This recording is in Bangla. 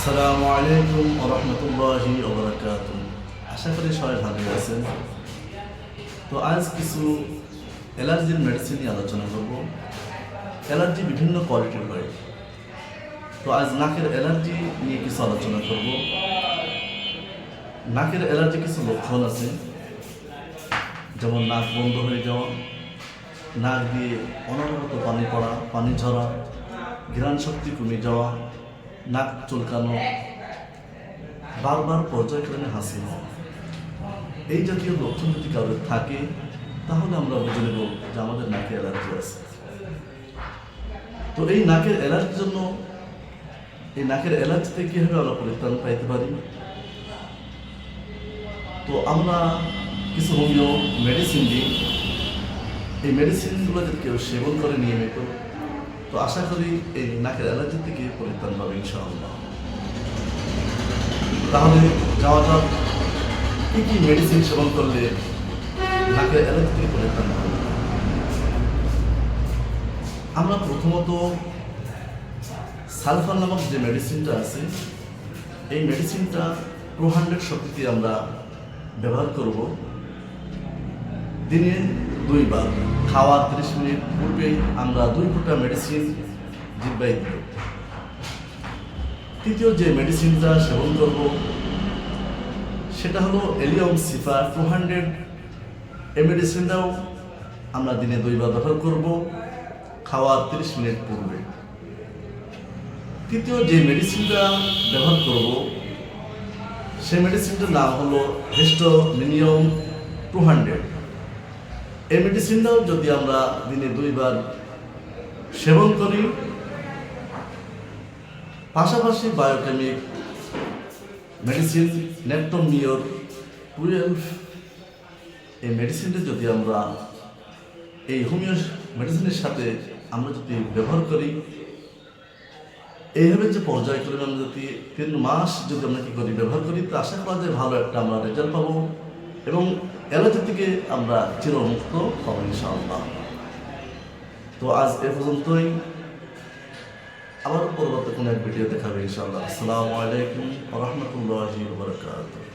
আসসালামু আলাইকুম ওয়া রাহমাতুল্লাহি ওয়া বারাকাতুহু। আশা করি সবাই ভালো আছেন। তো আজ কিছু অ্যালার্জির মেডিসিন নিয়ে আলোচনা করব। অ্যালার্জি বিভিন্ন কোয়ালিটির হয়। তো আজ নাকের অ্যালার্জি নিয়ে কিছু আলোচনা করব। নাকের অ্যালার্জি কিছু লক্ষণ আছে, যেমন নাক বন্ধ হয়ে যাওয়া, নাক দিয়ে অনবরত পানি পড়া, পানি ঝরা, ঘ্রাণ শক্তি কমে যাওয়া, নাক চুলকানো, বারবার পর্যায়ক্রমে হাসি হওয়া। এই জাতীয় লক্ষণ যদি কারোর থাকে তাহলে আমরা বুঝে নেব যে আমাদের নাকে অ্যালার্জি আছে। তো এই নাকের অ্যালার্জির জন্য এই নাকের অ্যালার্জি থেকে কীভাবে আমরা পরিত্রাণ পাইতে পারি? তো আমরা কিছু হোমিও মেডিসিন দিই। এই মেডিসিনগুলো যদি কেউ সেবন করে নিয়মিত, তো আশা করি এই নাকের অ্যালার্জি থেকে পরিত্রাণ পাবে ইনশাআল্লাহ। তাহলে যাওয়া যাক কী কী মেডিসিন সেবন করলে নাকের অ্যালার্জি থেকে পরিত্রাণ পাবে। আমরা প্রথমত সালফার নামক যে মেডিসিনটা আছে, এই মেডিসিনটা 200 শক্তিতে আমরা ব্যবহার করব। দিনে 2 বার, খাওয়ার 30 মিনিট পূর্বেই আমরা 2 ফোঁটা মেডিসিন জিহ্বায় দিব। তৃতীয় যে মেডিসিনটা সেবন করব সেটা হলো এলিয়ম সিফা 200। এই মেডিসিনটাও আমরা দিনে 2 বার ব্যবহার করব, খাওয়ার 30 মিনিট পূর্বে। তৃতীয় যে মেডিসিনটা ব্যবহার করব সেই মেডিসিনটার নাম হলো হিস্টোমিনিয়াম 200। এই মেডিসিনটাও যদি আমরা দিনে 2 বার সেবন করি, পাশাপাশি বায়োকেমিক মেডিসিন নেপটোমিওর 12, এই মেডিসিনটা যদি আমরা এই হোমিও মেডিসিনের সাথে আমরা যদি ব্যবহার করি, এইভাবে যে পর্যায়ক্রমে আমরা যদি 3 মাস যদি আমরা কী করি ব্যবহার করি, তো আশা করা যায় ভালো একটা আমরা রেজাল্ট পাবো এবং অ্যালার্জি থেকে আমরা চিরমুক্ত হব ইনশাআল্লাহ। তো আজ এ পর্যন্তই। আবার পরবর্তী কোনো এক ভিডিও দেখাবে ইনশাআল্লাহ। আসসালামু আলাইকুম ওয়া রাহমাতুল্লাহি ওয়া বারাকাতুহু।